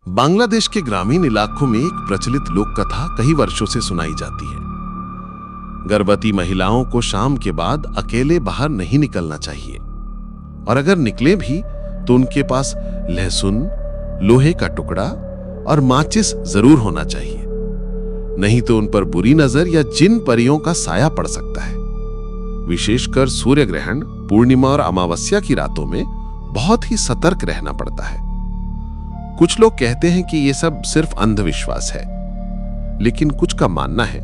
बांग्लादेश के ग्रामीण इलाकों में एक प्रचलित लोक कथा कई वर्षों से सुनाई जाती है। गर्भवती महिलाओं को शाम के बाद अकेले बाहर नहीं निकलना चाहिए और अगर निकले भी तो उनके पास लहसुन, लोहे का टुकड़ा और माचिस जरूर होना चाहिए, नहीं तो उन पर बुरी नजर या जिन परियों का साया पड़ सकता है। विशेषकर सूर्य ग्रहण, पूर्णिमा और अमावस्या की रातों में बहुत ही सतर्क रहना पड़ता है। कुछ लोग कहते हैं कि यह सब सिर्फ अंधविश्वास है, लेकिन कुछ का मानना है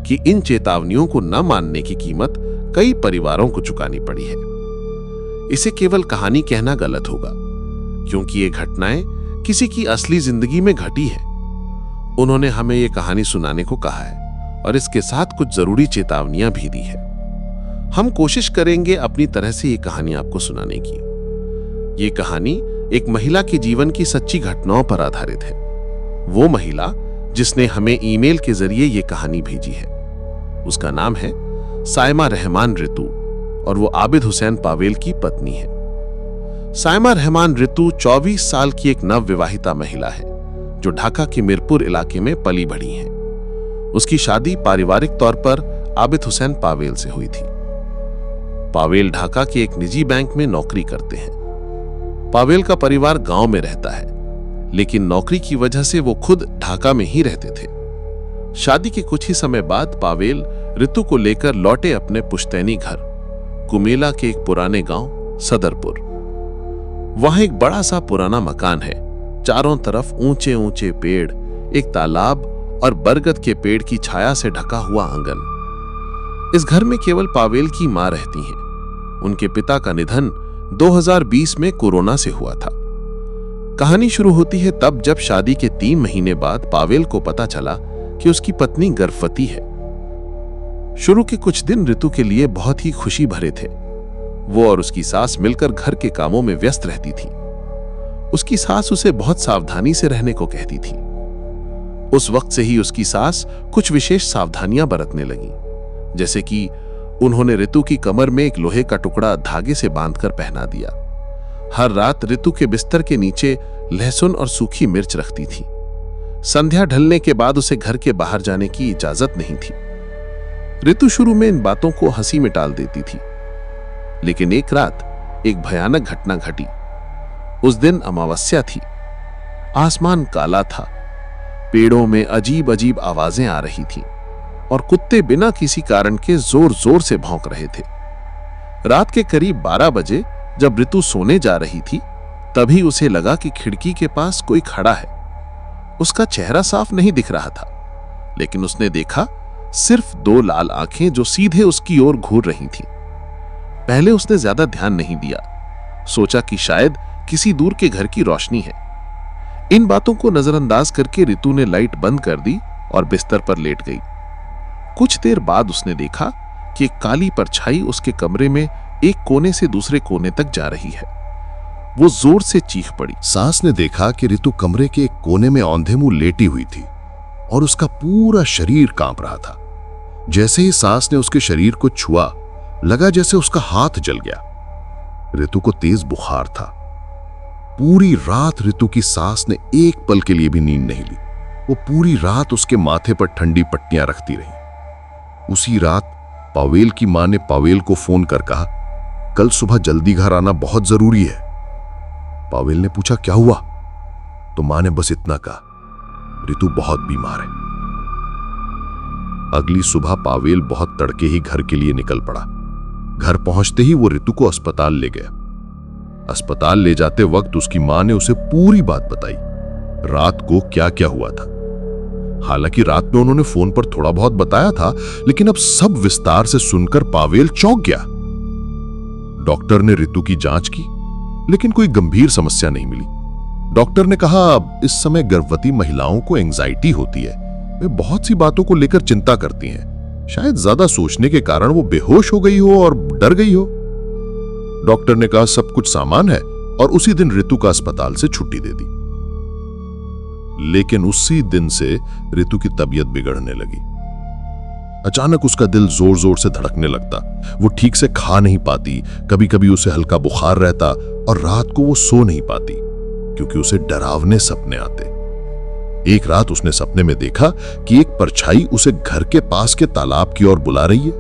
कि इन चेतावनियों को न मानने की कीमत कई परिवारों को चुकानी पड़ी है। इसे केवल कहानी कहना गलत होगा, क्योंकि ये घटनाएं किसी की असली जिंदगी में घटी है। उन्होंने हमें ये कहानी सुनाने को कहा है और इसके साथ कुछ जरूरी चेतावनियां भी दी है। हम कोशिश करेंगे अपनी तरह से ये कहानी आपको सुनाने की। ये कहानी एक महिला के जीवन की सच्ची घटनाओं पर आधारित है। वो महिला जिसने हमें ईमेल के जरिए ये कहानी भेजी है, उसका नाम है सायमा रहमान रितु और वो आबिद हुसैन पावेल की पत्नी है। सायमा रहमान रितु 24 साल की एक नवविवाहिता महिला है जो ढाका के मीरपुर इलाके में पली बढ़ी है। उसकी शादी पारिवारिक तौर पर आबिद हुसैन पावेल से हुई थी। पावेल ढाका के एक निजी बैंक में नौकरी करते हैं। पावेल का परिवार गांव में रहता है, लेकिन नौकरी की वजह से वो खुद ढाका में ही रहते थे। शादी के कुछ ही समय बाद पावेल रितु को लेकर लौटे अपने पुश्तैनी घर कुमेला के एक पुराने गांव सदरपुर। वहां एक बड़ा सा पुराना मकान है, चारों तरफ ऊंचे ऊंचे पेड़, एक तालाब और बरगद के पेड़ की छाया से ढका हुआ आंगन। इस घर में केवल पावेल की मां रहती हैं। उनके पिता का निधन 2020 में कोरोना से हुआ था। कहानी शुरू होती है तब जब शादी के 3 महीने बाद पावेल को पता चला कि उसकी पत्नी गर्भवती है। शुरू के कुछ दिन रितु के लिए बहुत ही खुशी भरे थे। वो और उसकी सास मिलकर घर के कामों में व्यस्त रहती थी। उसकी सास उसे बहुत सावधानी से रहने को कहती थी। उस वक्त से ही उसकी सास कुछ विशेष सावधानियां बरतने लगी, जैसे कि उन्होंने रितु की कमर में एक लोहे का टुकड़ा धागे से बांधकर पहना दिया। हर रात रितु के बिस्तर के नीचे लहसुन और सूखी मिर्च रखती थी। संध्या ढलने के बाद उसे घर के बाहर जाने की इजाजत नहीं थी। रितु शुरू में इन बातों को हंसी में टाल देती थी, लेकिन एक रात एक भयानक घटना घटी। उस दिन अमावस्या थी। आसमान काला था, पेड़ों में अजीब अजीब आवाजें आ रही थीं और कुत्ते बिना किसी कारण के जोर जोर से भौंक रहे थे। रात के करीब 12 बजे जब रितु सोने जा रही थी, तभी उसे लगा कि खिड़की के पास कोई खड़ा है। उसका चेहरा साफ नहीं दिख रहा था, लेकिन उसने देखा सिर्फ 2 लाल आंखें जो सीधे उसकी ओर घूर रही थीं। पहले उसने ज्यादा ध्यान नहीं दिया, सोचा कि शायद किसी दूर के घर की रोशनी है। इन बातों को नजरअंदाज करके रितु ने लाइट बंद कर दी और बिस्तर पर लेट गई। कुछ देर बाद उसने देखा कि एक काली परछाई उसके कमरे में एक कोने से दूसरे कोने तक जा रही है। वो जोर से चीख पड़ी। सास ने देखा कि रितु कमरे के एक कोने में औंधे मुंह लेटी हुई थी और उसका पूरा शरीर कांप रहा था। जैसे ही सास ने उसके शरीर को छुआ, लगा जैसे उसका हाथ जल गया। रितु को तेज बुखार था। पूरी रात रितु की सास ने एक पल के लिए भी नींद नहीं ली। वो पूरी रात उसके माथे पर ठंडी पट्टियां रखती रही। उसी रात पावेल की मां ने पावेल को फोन कर कहा, कल सुबह जल्दी घर आना बहुत जरूरी है। पावेल ने पूछा क्या हुआ, तो मां ने बस इतना कहा, रितु बहुत बीमार है। अगली सुबह पावेल बहुत तड़के ही घर के लिए निकल पड़ा। घर पहुंचते ही वो रितु को अस्पताल ले गया। अस्पताल ले जाते वक्त उसकी मां ने उसे पूरी बात बताई, रात को क्या क्या हुआ था। हालांकि रात में उन्होंने फोन पर थोड़ा बहुत बताया था, लेकिन अब सब विस्तार से सुनकर पावेल चौंक गया। डॉक्टर ने रितु की जांच की, लेकिन कोई गंभीर समस्या नहीं मिली। डॉक्टर ने कहा, इस समय गर्भवती महिलाओं को एंजाइटी होती है, वे बहुत सी बातों को लेकर चिंता करती हैं। शायद ज्यादा सोचने के कारण वो बेहोश हो गई हो और डर गई हो। डॉक्टर ने कहा सब कुछ सामान है और उसी दिन रितु का अस्पताल से छुट्टी दे दी। लेकिन उसी दिन से रितु की तबीयत बिगड़ने लगी। अचानक उसका दिल जोर जोर से धड़कने लगता। वो ठीक से खा नहीं पाती, कभी कभी उसे हल्का बुखार रहता और रात को वो सो नहीं पाती क्योंकि उसे डरावने सपने आते। एक रात उसने सपने में देखा कि एक परछाई उसे घर के पास के तालाब की ओर बुला रही है।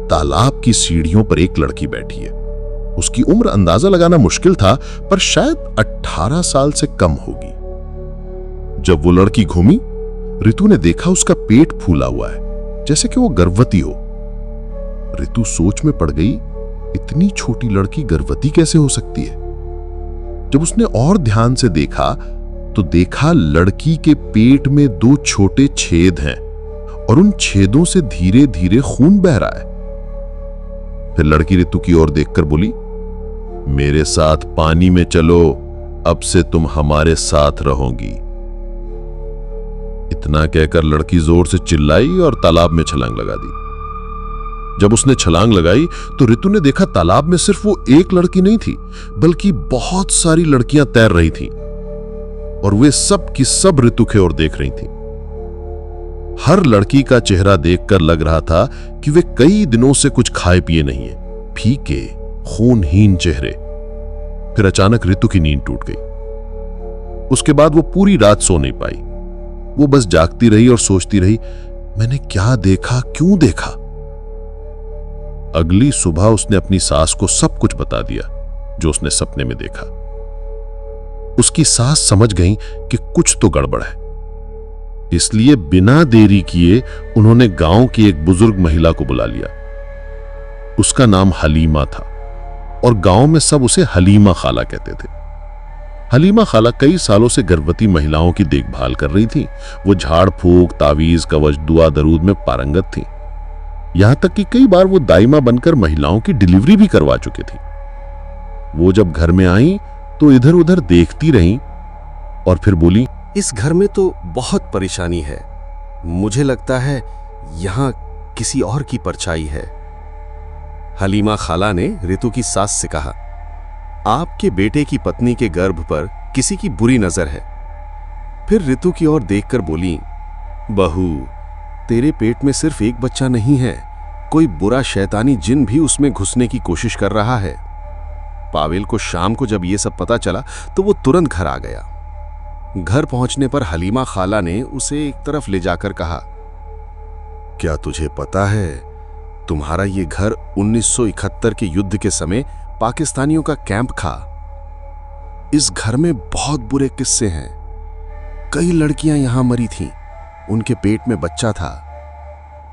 तालाब की सीढ़ियों पर एक लड़की बैठी है। उसकी उम्र अंदाजा लगाना मुश्किल था, पर शायद 18 साल से कम होगी। जब वो लड़की घूमी, ऋतु ने देखा उसका पेट फूला हुआ है, जैसे कि वो गर्भवती हो। ऋतु सोच में पड़ गई, इतनी छोटी लड़की गर्भवती कैसे हो सकती है? जब उसने और ध्यान से देखा तो देखा लड़की के पेट में 2 छोटे छेद हैं और उन छेदों से धीरे धीरे खून बह रहा है। फिर लड़की ऋतु की ओर देखकर बोली, मेरे साथ पानी में चलो, अब से तुम हमारे साथ रहोगी। इतना कहकर लड़की जोर से चिल्लाई और तालाब में छलांग लगा दी। जब उसने छलांग लगाई तो ऋतु ने देखा तालाब में सिर्फ वो एक लड़की नहीं थी, बल्कि बहुत सारी लड़कियां तैर रही थीं और वे सब की सब ऋतु की ओर देख रही थीं। हर लड़की का चेहरा देखकर लग रहा था कि वे कई दिनों से कुछ खाए पिए नहीं है, फीके खूनहीन चेहरे। फिर अचानक ऋतु की नींद टूट गई। उसके बाद वो पूरी रात सो नहीं पाई। वो बस जागती रही और सोचती रही, मैंने क्या देखा, क्यों देखा? अगली सुबह उसने अपनी सास को सब कुछ बता दिया जो उसने सपने में देखा। उसकी सास समझ गई कि कुछ तो गड़बड़ है, इसलिए बिना देरी किए उन्होंने गांव की एक बुजुर्ग महिला को बुला लिया। उसका नाम हलीमा था और गांव में सब उसे हलीमा खाला कहते थे। हलीमा खाला कई सालों से गर्भवती महिलाओं की देखभाल कर रही थी। वो झाड़ फूंक, तावीज, कवच, दुआ दरूद में पारंगत थी। यहां तक कि कई बार वो दाइमा बनकर महिलाओं की डिलीवरी भी करवा चुकी थी। वो जब घर में आई तो इधर उधर देखती रहीं और फिर बोली, इस घर में तो बहुत परेशानी है। मुझे लगता है यहां किसी और की परछाई है। हलीमा खाला ने ऋतु की सास से कहा, आपके बेटे की पत्नी के गर्भ पर किसी की बुरी नजर है। फिर ऋतु की ओर देखकर बोली, बहू, तेरे पेट में सिर्फ एक बच्चा नहीं है, कोई बुरा शैतानी जिन भी उसमें घुसने की कोशिश कर रहा है। पावेल को शाम को जब यह सब पता चला तो वो तुरंत घर आ गया। घर पहुंचने पर हलीमा खाला ने उसे एक तरफ ले जाकर कहा, क्या तुझे पता है तुम्हारा ये घर 1971 के युद्ध के समय पाकिस्तानियों का कैंप था। इस घर में बहुत बुरे किस्से हैं। कई लड़कियां यहां मरी थीं, उनके पेट में बच्चा था।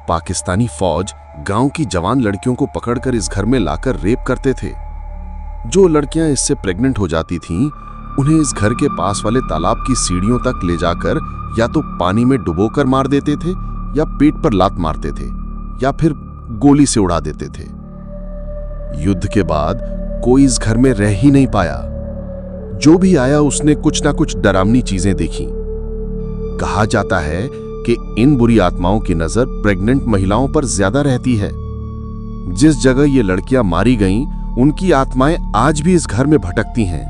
पाकिस्तानी फौज गांव की जवान लड़कियों को पकड़कर इस घर में लाकर रेप करते थे। जो लड़कियां इससे प्रेग्नेंट हो जाती थीं, उन्हें इस घर के पास वाले तालाब की सीढ़ियों तक ले जाकर या तो पानी में डुबोकर मार देते थे, या पेट पर लात मारते थे, या फिर गोली से उड़ा देते थे। युद्ध के बाद कोई इस घर में रह ही नहीं पाया। जो भी आया उसने कुछ ना कुछ डरावनी चीजें देखी। कहा जाता है कि इन बुरी आत्माओं की नजर प्रेग्नेंट महिलाओं पर ज्यादा रहती है। जिस जगह ये लड़कियां मारी गईं, उनकी आत्माएं आज भी इस घर में भटकती हैं।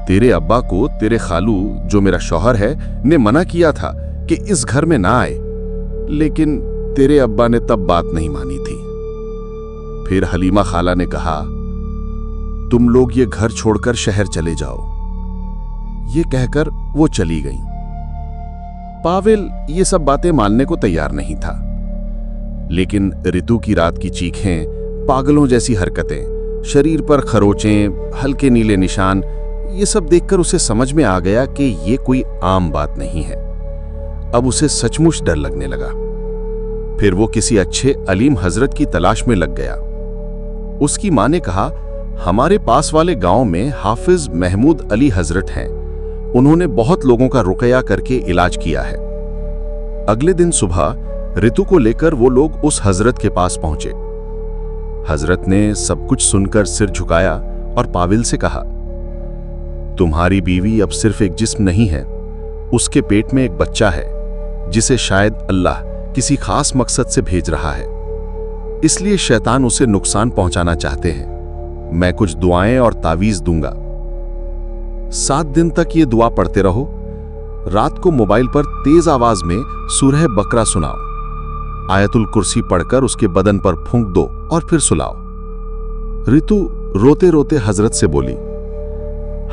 तेरे अब्बा को तेरे खालू, जो मेरा शौहर है, ने मना किया था कि इस घर में ना आए, लेकिन तेरे अब्बा ने तब बात नहीं मानी थी। फिर हलीमा खाला ने कहा, तुम लोग ये घर छोड़कर शहर चले जाओ। ये कहकर वो चली गईं। पावेल ये सब बातें मानने को तैयार नहीं था, लेकिन ऋतु की रात की चीखें, पागलों जैसी हरकतें, शरीर पर खरोचें, हल्के नीले निशान, ये सब देखकर उसे समझ में आ गया कि ये कोई आम बात नहीं है। अब उसे सचमुच डर लगने लगा। फिर वो किसी अच्छे अलीम हजरत की तलाश में लग गया। उसकी मां ने कहा, हमारे पास वाले गांव में हाफिज महमूद अली हजरत हैं। उन्होंने बहुत लोगों का रुकया करके इलाज किया है। अगले दिन सुबह ऋतु को लेकर वो लोग उस हजरत के पास पहुंचे। हजरत ने सब कुछ सुनकर सिर झुकाया और पाविल से कहा, तुम्हारी बीवी अब सिर्फ एक जिस्म नहीं है, उसके पेट में एक बच्चा है जिसे शायद अल्लाह किसी खास मकसद से भेज रहा है। इसलिए शैतान उसे नुकसान पहुंचाना चाहते हैं। मैं कुछ दुआएं और तावीज दूंगा। 7 दिन तक ये दुआ पढ़ते रहो। रात को मोबाइल पर तेज आवाज में सूरह बकरा सुनाओ। आयतुल कुर्सी पढ़कर उसके बदन पर फूंक दो और फिर सुलाओ। ऋतु रोते रोते हजरत से बोली,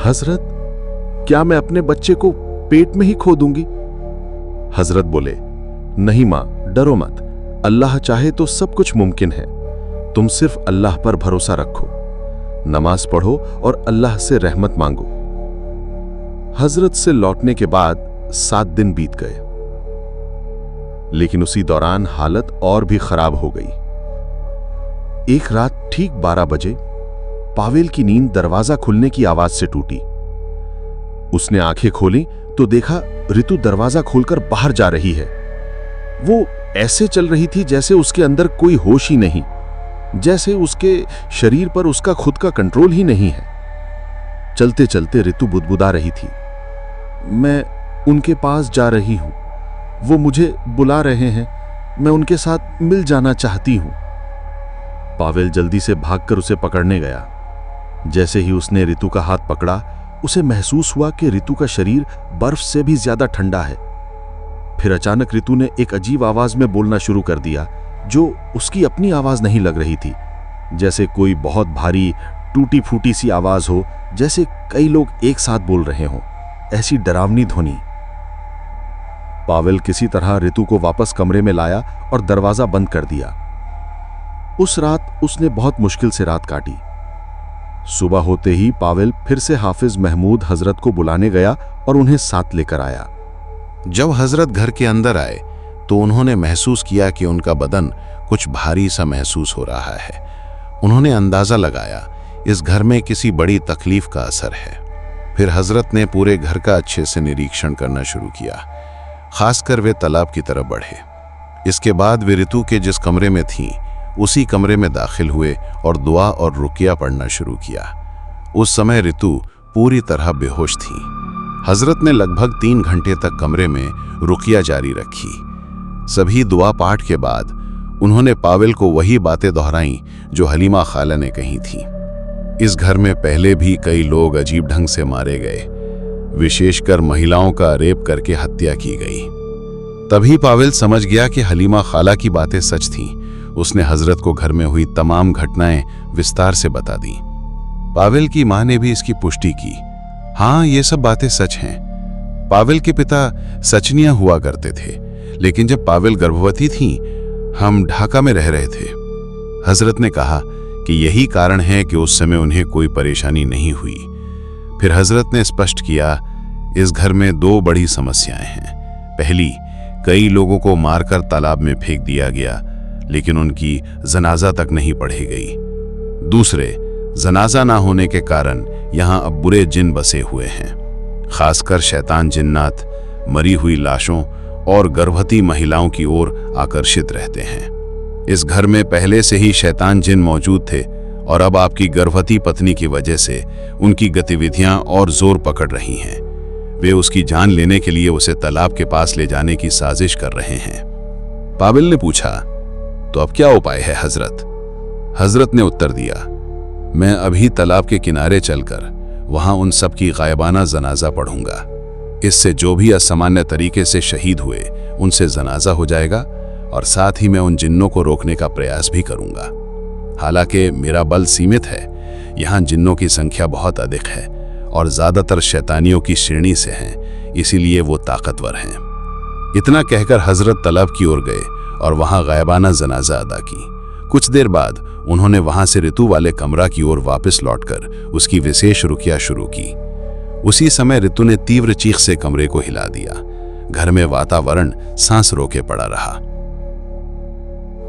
हजरत, क्या मैं अपने बच्चे को पेट में ही खो दूंगी। हजरत बोले, नहीं मां, डरो मत, अल्लाह चाहे तो सब कुछ मुमकिन है। तुम सिर्फ अल्लाह पर भरोसा रखो, नमाज पढ़ो और अल्लाह से रहमत मांगो। हजरत से लौटने के बाद 7 दिन बीत गए, लेकिन उसी दौरान हालत और भी खराब हो गई। एक रात ठीक 12 बजे पावेल की नींद दरवाजा खुलने की आवाज से टूटी। उसने आंखें खोली तो देखा ऋतु दरवाजा खोलकर बाहर जा रही है। वो ऐसे चल रही थी जैसे उसके अंदर कोई होश ही नहीं, जैसे उसके शरीर पर उसका खुद का कंट्रोल ही नहीं है। चलते चलते ऋतु बुदबुदा रही थी, मैं उनके पास जा रही हूं, वो मुझे बुला रहे हैं, मैं उनके साथ मिल जाना चाहती हूं। पावेल जल्दी से भागकर उसे पकड़ने गया। जैसे ही उसने ऋतु का हाथ पकड़ा, उसे महसूस हुआ कि ऋतु का शरीर बर्फ से भी ज्यादा ठंडा है। फिर अचानक ऋतु ने एक अजीब आवाज में बोलना शुरू कर दिया, जो उसकी अपनी आवाज नहीं लग रही थी, जैसे कोई बहुत भारी टूटी फूटी सी आवाज हो, जैसे कई लोग एक साथ बोल रहे हों, ऐसी डरावनी ध्वनि। पावेल किसी तरह ऋतु को वापस कमरे में लाया और दरवाजा बंद कर दिया। उस रात उसने बहुत मुश्किल से रात काटी। सुबह होते ही पावेल फिर से हाफिज महमूद हजरत को बुलाने गया और उन्हें साथ लेकर आया। जब हजरत घर के अंदर आए तो उन्होंने महसूस किया कि उनका बदन कुछ भारी सा महसूस हो रहा है। उन्होंने अंदाजा लगाया इस घर में किसी बड़ी तकलीफ का असर है। फिर हजरत ने पूरे घर का अच्छे से निरीक्षण करना शुरू किया। खासकर वे तालाब की तरफ बढ़े। इसके बाद वे ऋतु के जिस कमरे में थीं उसी कमरे में दाखिल हुए और दुआ और रुकिया पढ़ना शुरू किया। उस समय ऋतु पूरी तरह बेहोश थी। हजरत ने लगभग 3 घंटे तक कमरे में रुकिया जारी रखी। सभी दुआ पाठ के बाद उन्होंने पावेल को वही बातें दोहराईं जो हलीमा खाला ने कही थी। इस घर में पहले भी कई लोग अजीब ढंग से मारे गए, विशेषकर महिलाओं का रेप करके हत्या की गई। तभी पावेल समझ गया कि हलीमा खाला की बातें सच थीं। उसने हजरत को घर में हुई तमाम घटनाएं विस्तार से बता दी। पावेल की मां ने भी इसकी पुष्टि की। हाँ, ये सब बातें सच हैं। पावेल के पिता सचनिया हुआ करते थे, लेकिन जब पावेल गर्भवती थी हम ढाका में रह रहे थे। हजरत ने कहा कि यही कारण है कि उस समय उन्हें कोई परेशानी नहीं हुई। फिर हजरत ने स्पष्ट किया, इस घर में 2 बड़ी समस्याएं हैं। पहली, कई लोगों को मारकर तालाब में फेंक दिया गया, लेकिन उनकी जनाजा तक नहीं पढ़ी गई। दूसरे, जनाजा ना होने के कारण यहां अब बुरे जिन बसे हुए हैं, खासकर शैतान जिन्नात मरी हुई लाशों और गर्भवती महिलाओं की ओर आकर्षित रहते हैं। इस घर में पहले से ही शैतान जिन मौजूद थे और अब आपकी गर्भवती पत्नी की वजह से उनकी गतिविधियां और जोर पकड़ रही हैं। वे उसकी जान लेने के लिए उसे तालाब के पास ले जाने की साजिश कर रहे हैं। पावेल ने पूछा, तो अब क्या उपाय है हजरत? हजरत ने उत्तर दिया, मैं अभी तालाब के किनारे चलकर वहां उन सब की गायबाना जनाजा पढ़ूंगा। इससे जो भी असामान्य तरीके से शहीद हुए उनसे जनाजा हो जाएगा और साथ ही मैं उन जिन्नों को रोकने का प्रयास भी करूंगा। हालांकि मेरा बल सीमित है, यहाँ जिन्नों की संख्या बहुत अधिक है और ज्यादातर शैतानियों की श्रेणी से हैं, इसीलिए वो ताकतवर हैं। इतना कहकर हजरत तालाब की ओर गए और वहां गायबाना जनाजा अदा की। कुछ देर बाद उन्होंने वहां से ऋतु वाले कमरा की ओर वापस लौटकर उसकी विशेष रुकिया शुरू की। उसी समय ऋतु ने तीव्र चीख से कमरे को हिला दिया। घर में वातावरण सांस रोके पड़ा रहा।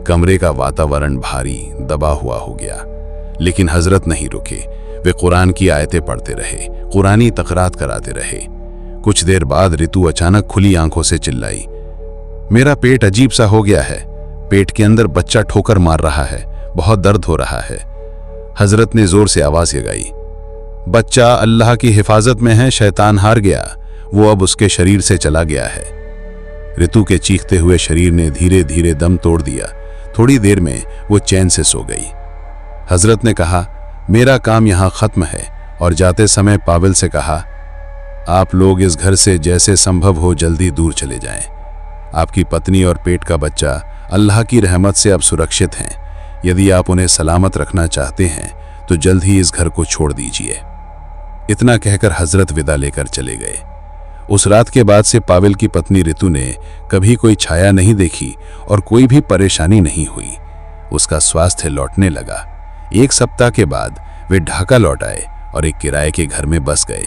कमरे का वातावरण भारी दबा हुआ हो गया, लेकिन हजरत नहीं रुके। वे कुरान की आयतें पढ़ते रहे, कुरानी तकरात कराते रहे। कुछ देर बाद ऋतु अचानक खुली आंखों से चिल्लाई, मेरा पेट अजीब सा हो गया है, पेट के अंदर बच्चा ठोकर मार रहा है, बहुत दर्द हो रहा है। हजरत ने जोर से आवाज लगाई, बच्चा अल्लाह की हिफाजत में है, शैतान हार गया, वो अब उसके शरीर से चला गया है। ऋतु के चीखते हुए शरीर ने धीरे धीरे दम तोड़ दिया। थोड़ी देर में वो चैन से सो गई। हजरत ने कहा, मेरा काम यहां खत्म है, और जाते समय पावेल से कहा, आप लोग इस घर से जैसे संभव हो जल्दी दूर चले जाएं। आपकी पत्नी और पेट का बच्चा अल्लाह की रहमत से अब सुरक्षित हैं। यदि आप उन्हें सलामत रखना चाहते हैं तो जल्द ही इस घर को छोड़ दीजिए। इतना कहकर हजरत विदा लेकर चले गए। उस रात के बाद से पावेल की पत्नी ऋतु ने कभी कोई छाया नहीं देखी और कोई भी परेशानी नहीं हुई। उसका स्वास्थ्य लौटने लगा। 1 सप्ताह के बाद वे ढाका लौट आए और एक किराए के घर में बस गए।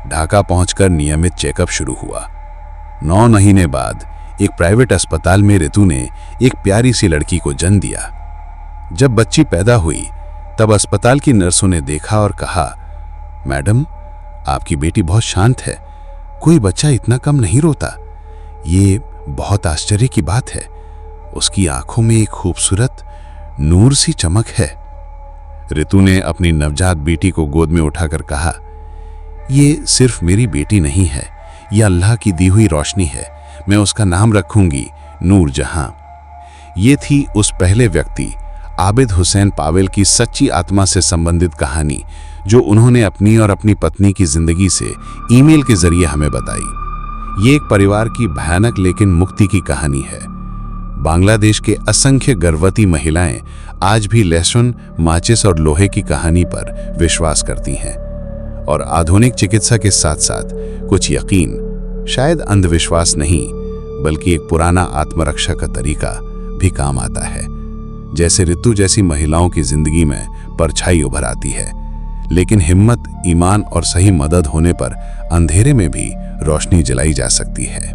ढाका पहुंचकर नियमित चेकअप शुरू हुआ। 9 महीने बाद एक प्राइवेट अस्पताल में ऋतु ने एक प्यारी सी लड़की को जन्म दिया। जब बच्ची पैदा हुई तब अस्पताल की नर्सों ने देखा और कहा, मैडम, आपकी बेटी बहुत शांत है, कोई बच्चा इतना कम नहीं रोता। ये बहुत आश्चर्य की बात है। उसकी आंखों में एक खूबसूरत नूर सी चमक है। ऋतु ने अपनी नवजात बेटी को गोद में उठाकर कहा, ये सिर्फ मेरी बेटी नहीं है, यह अल्लाह की दी हुई रोशनी है। मैं उसका नाम रखूंगी नूर जहां। ये थी उस पहले व्यक्ति आबिद हुसैन पावेल की सच्ची आत्मा से संबंधित कहानी, जो उन्होंने अपनी और अपनी पत्नी की जिंदगी से ईमेल के जरिए हमें बताई। ये एक परिवार की भयानक लेकिन मुक्ति की कहानी है। बांग्लादेश के असंख्य गर्भवती महिलाएं आज भी लहसुन, माचिस और लोहे की कहानी पर विश्वास करती हैं और आधुनिक चिकित्सा के साथ साथ कुछ यकीन, शायद अंधविश्वास नहीं बल्कि एक पुराना आत्मरक्षा का तरीका भी काम आता है। जैसे ऋतु जैसी महिलाओं की जिंदगी में परछाई उभर आती है, लेकिन हिम्मत, ईमान और सही मदद होने पर अंधेरे में भी रोशनी जलाई जा सकती है।